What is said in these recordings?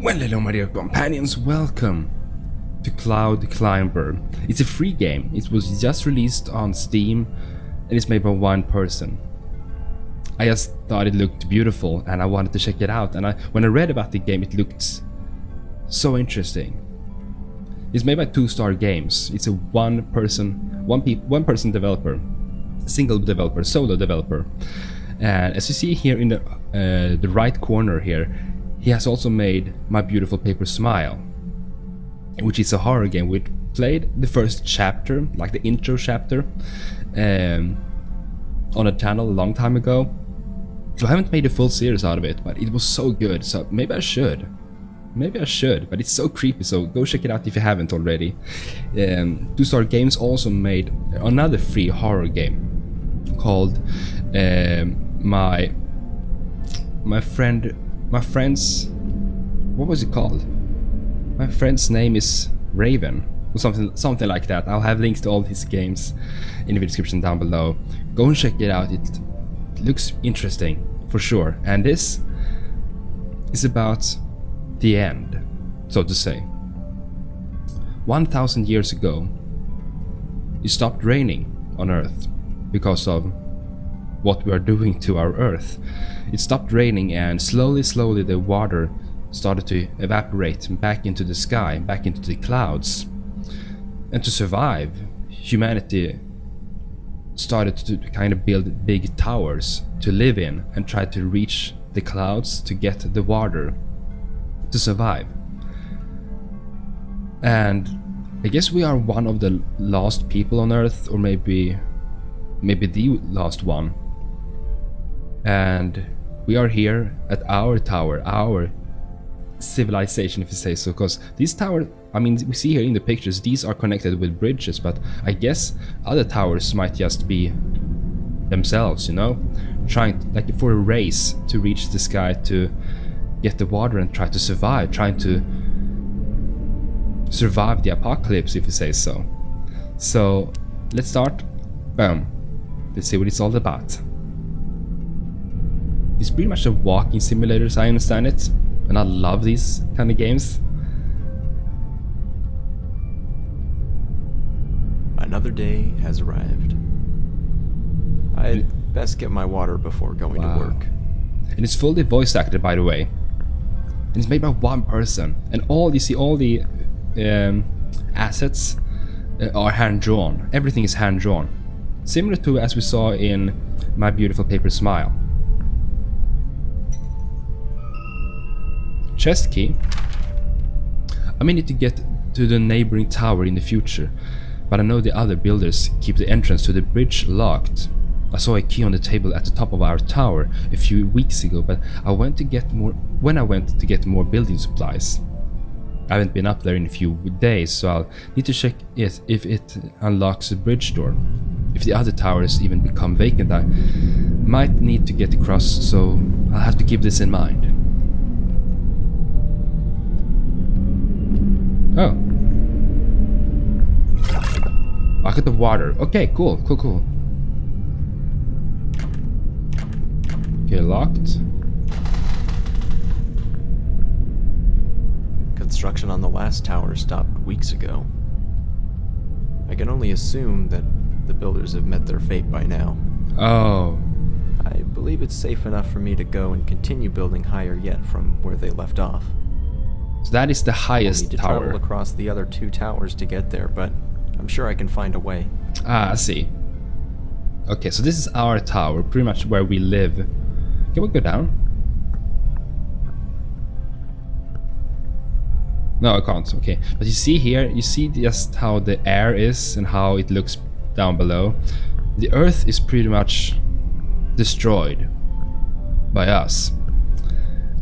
Well, hello my dear companions, welcome to Cloud Climber. It's a free game, it was just released on Steam and it's made by one person. I just thought it looked beautiful and I wanted to check it out, and when I read about the game it looked so interesting. It's made by 2-Star Games. It's a one person developer, single developer, solo developer. And as you see here in the right corner here, he has also made My Beautiful Paper Smile, which is a horror game. We played the first chapter, like the intro chapter, on a channel a long time ago. So I haven't made a full series out of it, but it was so good, so maybe I should. But it's so creepy, so go check it out if you haven't already. 2-Star Games also made another free horror game called my friend's, what was it called? My friend's name is Raven, or something like that. I'll have links to all his games in the description down below. Go and check it out. It looks interesting for sure. And this is about the end, so to say. 1,000 years ago, it stopped raining on Earth because of what we are doing to our Earth. It stopped raining, and slowly the water started to evaporate back into the sky, back into the clouds. And to survive, humanity started to kind of build big towers to live in and try to reach the clouds to get the water to survive. And I guess we are one of the last people on Earth, or maybe the last one. And we are here at our tower, our civilization, if you say so, because these towers, I mean, we see here in the pictures, these are connected with bridges, but I guess other towers might just be themselves, you know, trying like for a race to reach the sky to get the water and try to survive, trying to survive the apocalypse, if you say so. So let's start. Boom. Let's see what it's all about. It's pretty much a walking simulator, as I understand it, and I love these kind of games. Another day has arrived. I'd best get my water before going to work. And it's fully voice acted, by the way. And it's made by one person. And all the assets are hand-drawn. Everything is hand-drawn. Similar to as we saw in My Beautiful Paper Smile. Chest key. I may need to get to the neighboring tower in the future, but I know the other builders keep the entrance to the bridge locked. I saw a key on the table at the top of our tower a few weeks ago, but I went to get more building supplies. I haven't been up there in a few days, so I'll need to check if it unlocks the bridge door. If the other towers even become vacant, I might need to get across, so I'll have to keep this in mind. Oh. Bucket of water. Okay, cool. Okay, locked. Construction on the last tower stopped weeks ago. I can only assume that the builders have met their fate by now. Oh. I believe it's safe enough for me to go and continue building higher yet from where they left off. So that is the highest I'll need to tower. travel across the other 2 towers to get there, but I'm sure I can find a way. Ah, I see. Okay, so this is our tower, pretty much where we live. Can we go down? No, I can't. Okay, but you see here, you see just how the air is and how it looks down below. The Earth is pretty much destroyed by us.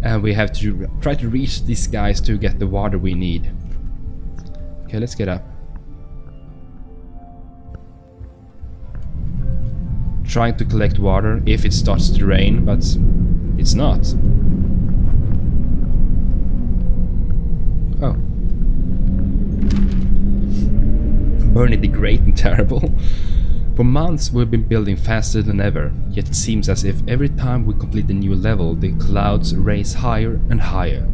And we have to try to reach these guys to get the water we need. Okay, let's get up. Trying to collect water if it starts to rain, but it's not. Oh. Burning the great and terrible. For months we've been building faster than ever, yet it seems as if every time we complete a new level, the clouds raise higher and higher.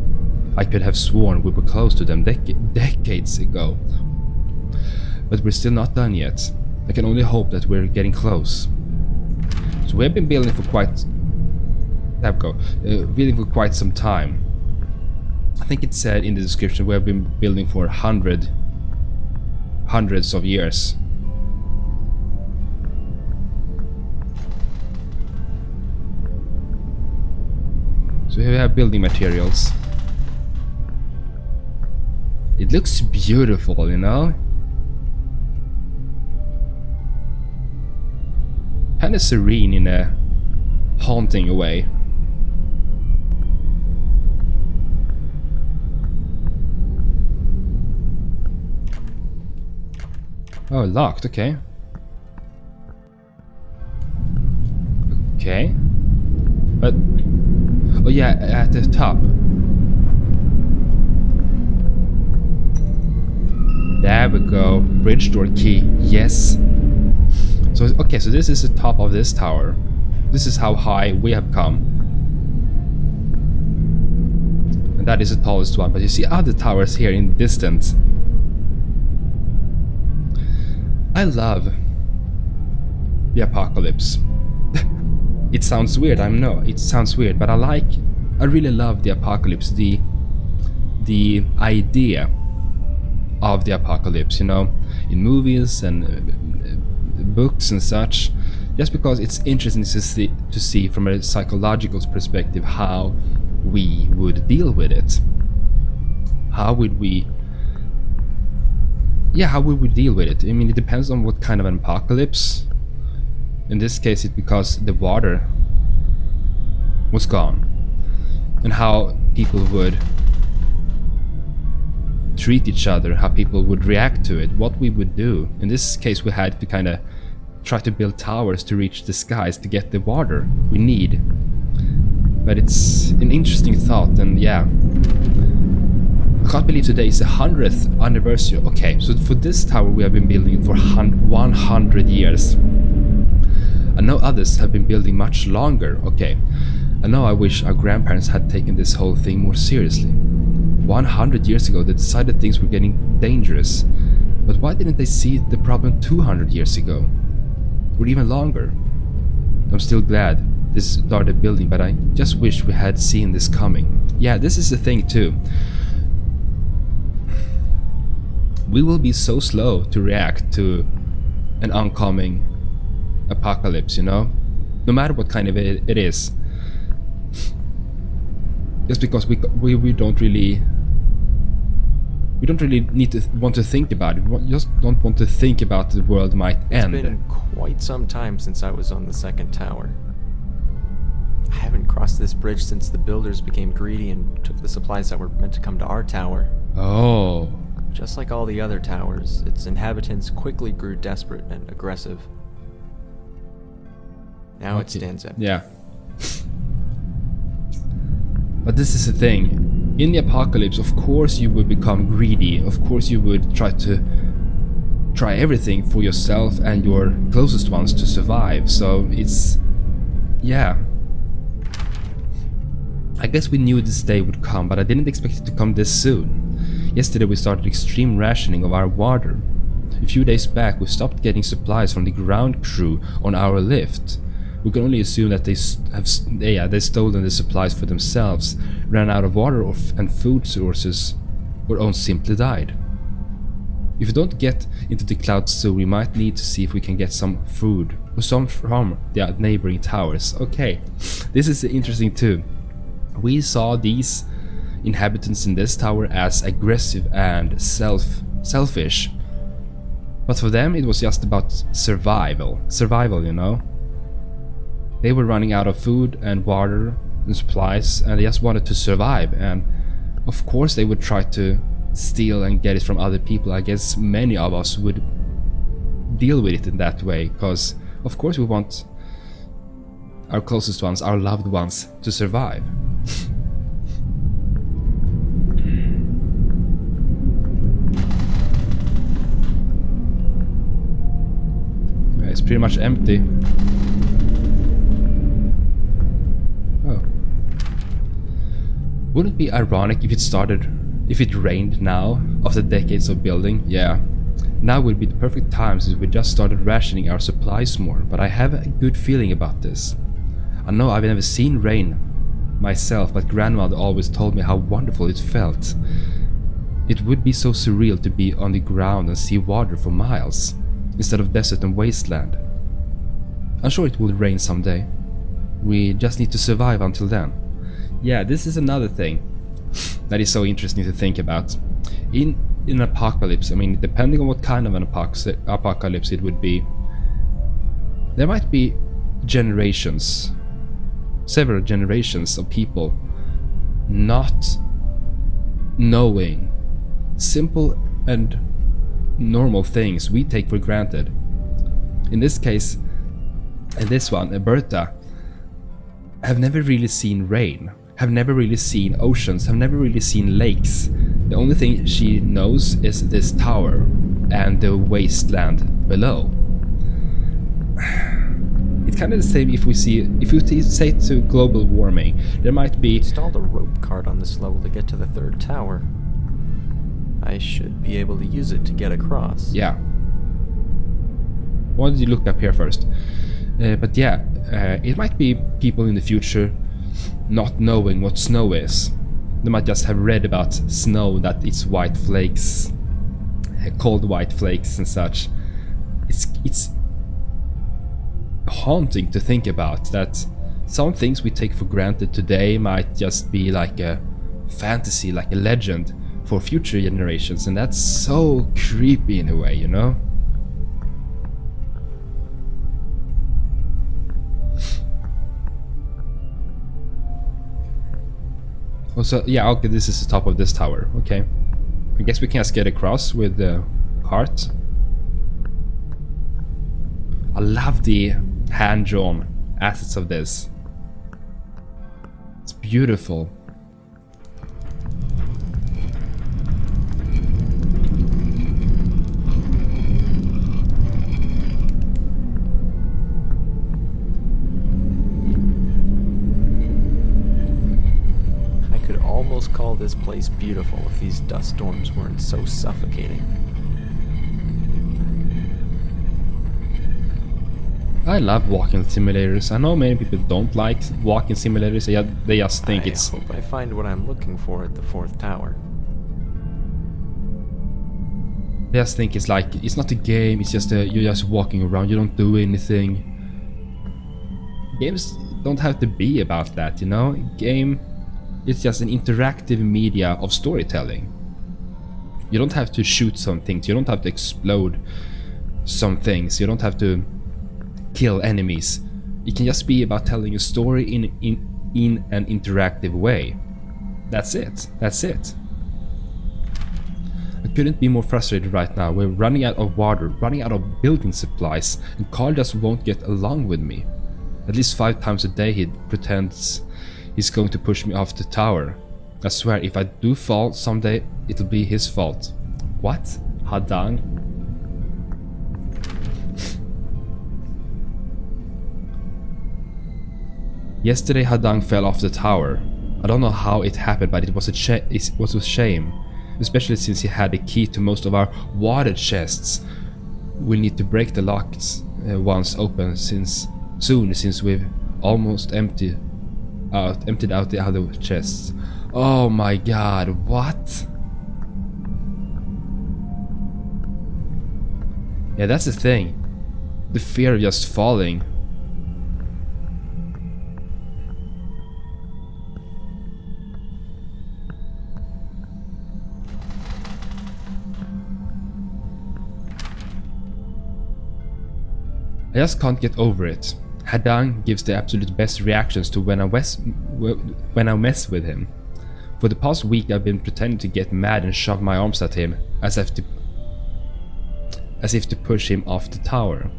I could have sworn we were close to them decades ago. But we're still not done yet. I can only hope that we're getting close. So we have been building for quite... building for quite some time. I think it said in the description we have been building for hundreds of years. So here we have building materials. It looks beautiful, you know? Kinda serene in a haunting way. Oh, locked, okay. Okay. But... oh yeah, at the top. There we go. Bridge door key. Yes. So, okay, so this is the top of this tower. This is how high we have come. And that is the tallest one. But you see other towers here in the distance. I love the apocalypse. It sounds weird, I know, it sounds weird, but I really love the apocalypse, the idea of the apocalypse, you know, in movies and books and such, just because it's interesting to see from a psychological perspective how we would deal with it. How would we deal with it? I mean, it depends on what kind of an apocalypse. In this case, it's because the water was gone, and how people would treat each other, how people would react to it, what we would do. In this case, we had to kind of try to build towers to reach the skies to get the water we need. But it's an interesting thought, and yeah. I can't believe today is the 100th anniversary. Okay, so for this tower we have been building for 100 years. I know others have been building much longer. Okay, I know I wish our grandparents had taken this whole thing more seriously. 100 years ago they decided things were getting dangerous. But why didn't they see the problem 200 years ago? Or even longer? I'm still glad this started building, but I just wish we had seen this coming. Yeah, this is the thing too. We will be so slow to react to an oncoming apocalypse, you know? No matter what kind of it is. Just because we don't really need to want to think about it. We just don't want to think about the world might end. It's been quite some time since I was on the second tower. I haven't crossed this bridge since the builders became greedy and took the supplies that were meant to come to our tower. Oh. Just like all the other towers, its inhabitants quickly grew desperate and aggressive. Now it stands empty. Yeah. But this is the thing. In the apocalypse, of course you would become greedy. Of course you would try everything for yourself and your closest ones to survive. So it's... yeah. I guess we knew this day would come, but I didn't expect it to come this soon. Yesterday we started extreme rationing of our water. A few days back we stopped getting supplies from the ground crew on our lift. We can only assume that they stolen the supplies for themselves, ran out of water and food sources, or simply died. If we don't get into the clouds soon, we might need to see if we can get some food, or some from the neighboring towers. Okay, this is interesting too. We saw these inhabitants in this tower as aggressive and selfish. But for them it was just about survival, you know? They were running out of food and water and supplies, and they just wanted to survive, and of course they would try to steal and get it from other people. I guess many of us would deal with it in that way, because of course we want our closest ones, our loved ones, to survive. It's pretty much empty. Wouldn't it be ironic if it rained now, after decades of building? Yeah. Now would be the perfect time since we just started rationing our supplies more, but I have a good feeling about this. I know I've never seen rain myself, but grandmother always told me how wonderful it felt. It would be so surreal to be on the ground and see water for miles, instead of desert and wasteland. I'm sure it will rain someday. We just need to survive until then. Yeah, this is another thing that is so interesting to think about. In an apocalypse, I mean, depending on what kind of an apocalypse it would be, there might be generations, several generations of people not knowing simple and normal things we take for granted. In this case, in this one, Berta have never really seen rain, have never really seen oceans, have never really seen lakes. The only thing she knows is this tower and the wasteland below. It's kind of the same if we say to global warming, there might be... Installed a rope cart on this level to get to the third tower. I should be able to use it to get across. Yeah. Why don't you look up here first? But yeah, it might be people in the future not knowing what snow is. They might just have read about snow, that it's white flakes, cold white flakes and such. It's haunting to think about that some things we take for granted today might just be like a fantasy, like a legend for future generations, and that's so creepy in a way, you know? Also, yeah, okay, this is the top of this tower, okay. I guess we can just get across with the cart. I love the hand-drawn assets of this. It's beautiful. Almost call this place beautiful if these dust storms weren't so suffocating. I love walking simulators. I know many people don't like walking simulators. They just think it's... I hope I find what I'm looking for at the fourth tower. They just think it's like, it's not a game, it's just you're just walking around, you don't do anything. Games don't have to be about that, you know? Game... It's just an interactive media of storytelling. You don't have to shoot some things, you don't have to explode some things, you don't have to kill enemies. It can just be about telling a story in an interactive way. That's it. That's it. I couldn't be more frustrated right now. We're running out of water, running out of building supplies, and Carl just won't get along with me. At least 5 times a day he pretends he's going to push me off the tower. I swear, if I do fall someday, it'll be his fault. What? Hadang? Yesterday Hadang fell off the tower. I don't know how it happened, but it was a shame. Especially since he had the key to most of our water chests. We'll need to break the locks once open since we've almost emptied out the other chests. Oh my god, what? Yeah, that's the thing. The fear of just falling. I just can't get over it. Hadang gives the absolute best reactions to when I mess with him. For the past week I've been pretending to get mad and shove my arms at him as if to push him off the tower.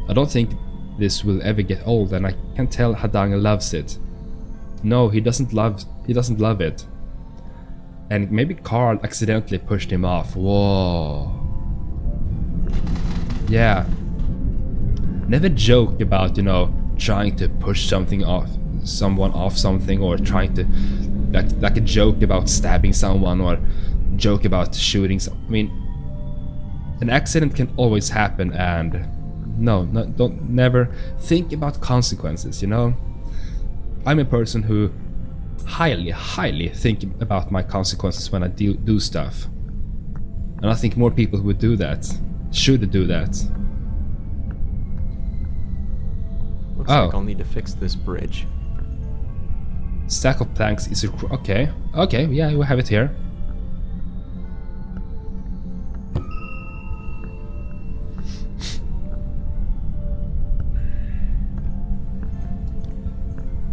I don't think this will ever get old, and I can tell Hadang loves it. No, he doesn't love it. And maybe Carl accidentally pushed him off. Whoa. Yeah. Never joke about, trying to push someone off something, or trying to like a joke about stabbing someone or joke about shooting I mean, an accident can always happen, and don't never think about consequences, you know? I'm a person who highly think about my consequences when I do stuff. And I think more people would do that. Should do that. Looks like I'll need to fix this bridge. Stack of planks is okay. Okay, yeah, we have it here.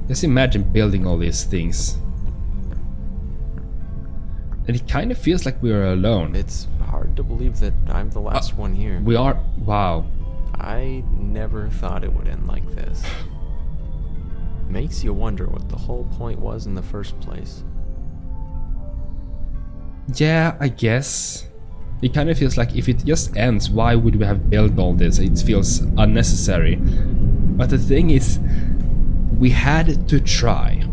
Just imagine building all these things. And it kind of feels like we are alone. It's hard to believe that I'm the last one here. We are. Wow. I never thought it would end like this. Makes you wonder what the whole point was in the first place. Yeah, I guess. It kind of feels like if it just ends, why would we have built all this? It feels unnecessary. But the thing is, we had to try.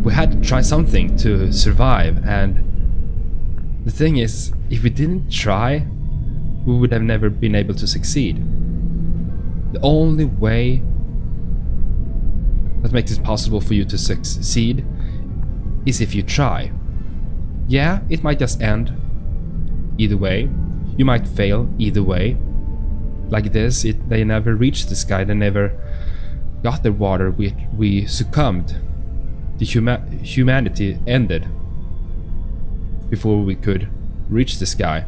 We had to try something to survive, and the thing is, if we didn't try, we would have never been able to succeed. The only way that makes it possible for you to succeed is if you try. Yeah, it might just end either way. You might fail either way. Like this, they never reached the sky, they never got the water, we succumbed. The humanity ended before we could reach the sky.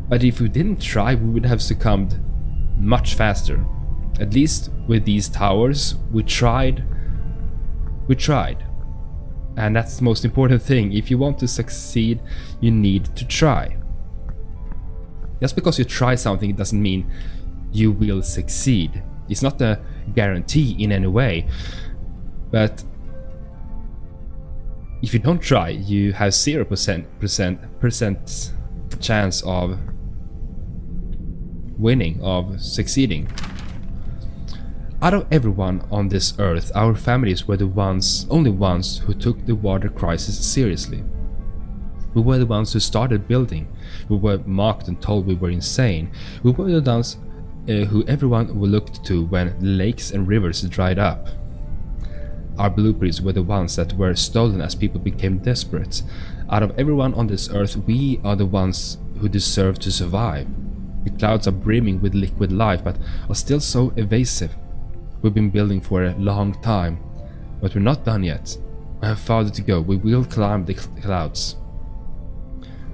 But if we didn't try, we would have succumbed much faster. At least with these towers, we tried. And that's the most important thing. If you want to succeed, you need to try. Just because you try something, it doesn't mean you will succeed. It's not a guarantee in any way. But if you don't try, you have 0% chance of winning, of succeeding. Out of everyone on this earth, our families were the only ones who took the water crisis seriously. We were the ones who started building. We were mocked and told we were insane. We were the ones who everyone looked to when lakes and rivers dried up. Our blueprints were the ones that were stolen as people became desperate. Out of everyone on this earth, we are the ones who deserve to survive. The clouds are brimming with liquid life, but are still so evasive. We've been building for a long time, but we're not done yet. We have farther to go. We will climb the clouds.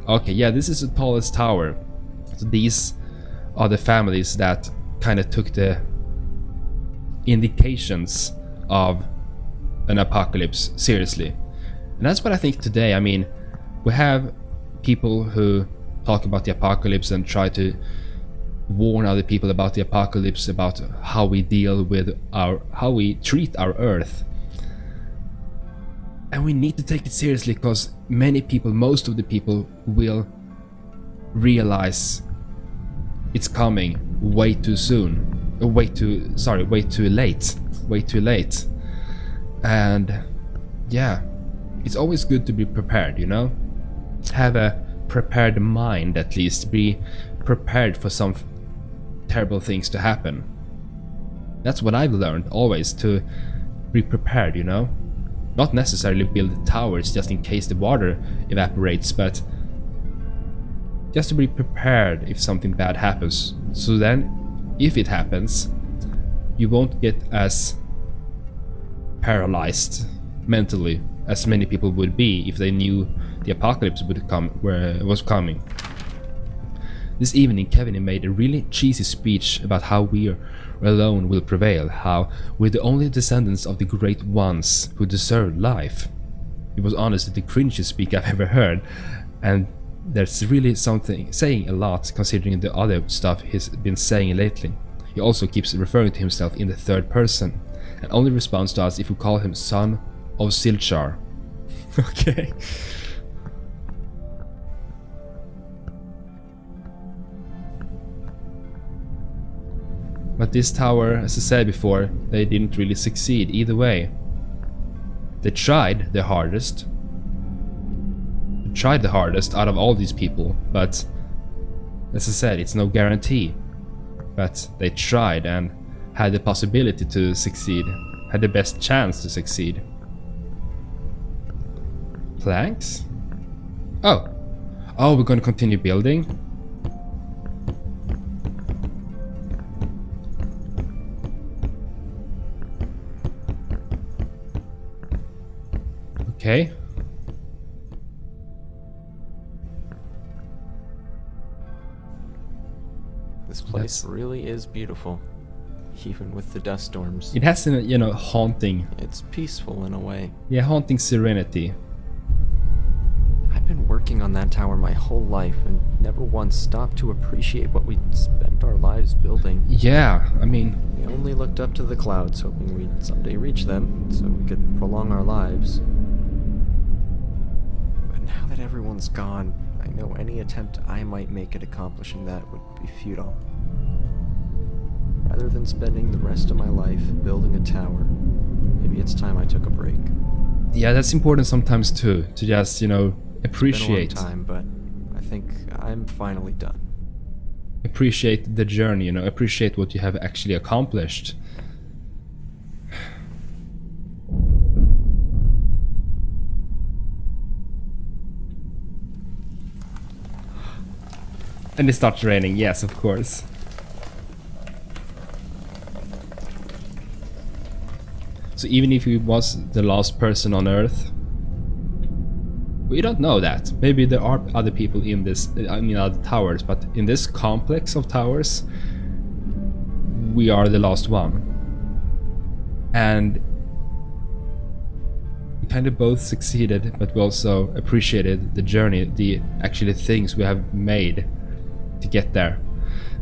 Okay, yeah, this is the tallest tower. So these are the families that kind of took the indications of an apocalypse seriously. And that's what I think today. I mean, we have people who talk about the apocalypse and try to warn other people about the apocalypse, about how we deal with how we treat our earth. And we need to take it seriously, because many people, most of the people, will realize it's coming way too soon. Way too late. And yeah, it's always good to be prepared, you know? Have a prepared mind, at least. Be prepared for some terrible things to happen. That's what I've learned, always, to be prepared, you know? Not necessarily build towers just in case the water evaporates, but just to be prepared if something bad happens. So then, if it happens, you won't get as paralyzed mentally as many people would be if they knew the apocalypse was coming. This evening, Kevin made a really cheesy speech about how we alone will prevail, how we're the only descendants of the great ones who deserve life. It was honestly the cringiest speak I've ever heard, and there's really something saying a lot considering the other stuff he's been saying lately. He also keeps referring to himself in the third person, and only responds to us if we call him Son of Silchar. Okay. But this tower, as I said before, they didn't really succeed either way. They tried the hardest. Tried the hardest out of all these people, but as I said, it's no guarantee. But they tried and had the possibility to succeed, had the best chance to succeed. Planks? Oh, we're going to continue building. Okay. This place really is beautiful, even with the dust storms. It has a, haunting. It's peaceful in a way. Yeah, haunting serenity. I've been working on that tower my whole life and never once stopped to appreciate what we'd spent our lives building. Yeah, I mean... We only looked up to the clouds, hoping we'd someday reach them, so we could prolong our lives. But now that everyone's gone, I know any attempt I might make at accomplishing that would be futile. Rather than spending the rest of my life building a tower, maybe it's time I took a break. Yeah, that's important sometimes too, to just, appreciate. It's been a long time, but I think I'm finally done. Appreciate the journey, appreciate what you have actually accomplished. And it starts raining, yes, of course. So even if he was the last person on Earth, we don't know that. Maybe there are other people in this, other towers, but in this complex of towers, we are the last one. And we kind of both succeeded, but we also appreciated the journey, the actually things we have made to get there.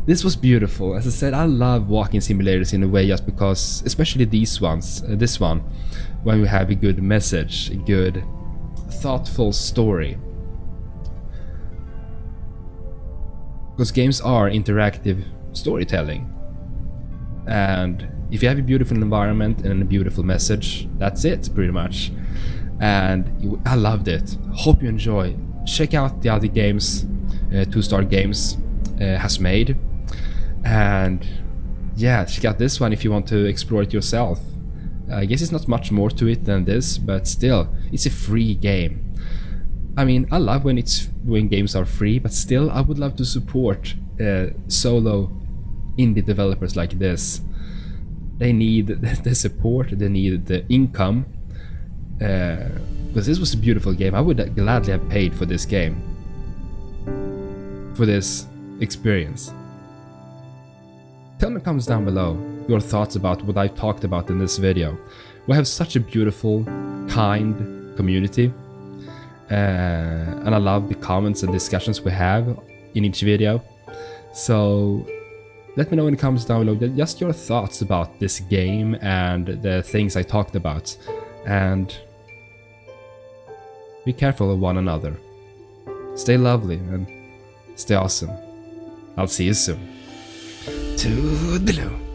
This was beautiful. As I said, I love walking simulators in a way just because, especially these ones, this one, when we have a good message, a good thoughtful story. Because games are interactive storytelling. And if you have a beautiful environment and a beautiful message, that's it pretty much. And I loved it. Hope you enjoy. Check out the other games 2-Star Games has made. And yeah, check out this one if you want to explore it yourself. I guess it's not much more to it than this, but still, it's a free game. I mean, I love when games are free, but still, I would love to support solo indie developers like this. They need the support, they need the income, because this was a beautiful game. I would gladly have paid for this game, for this experience. Tell me in the comments down below your thoughts about what I talked about in this video. We have such a beautiful, kind community, and I love the comments and discussions we have in each video. So let me know in the comments down below just your thoughts about this game and the things I talked about. And be careful of one another. Stay lovely and stay awesome. I'll see you soon. Toodeloo.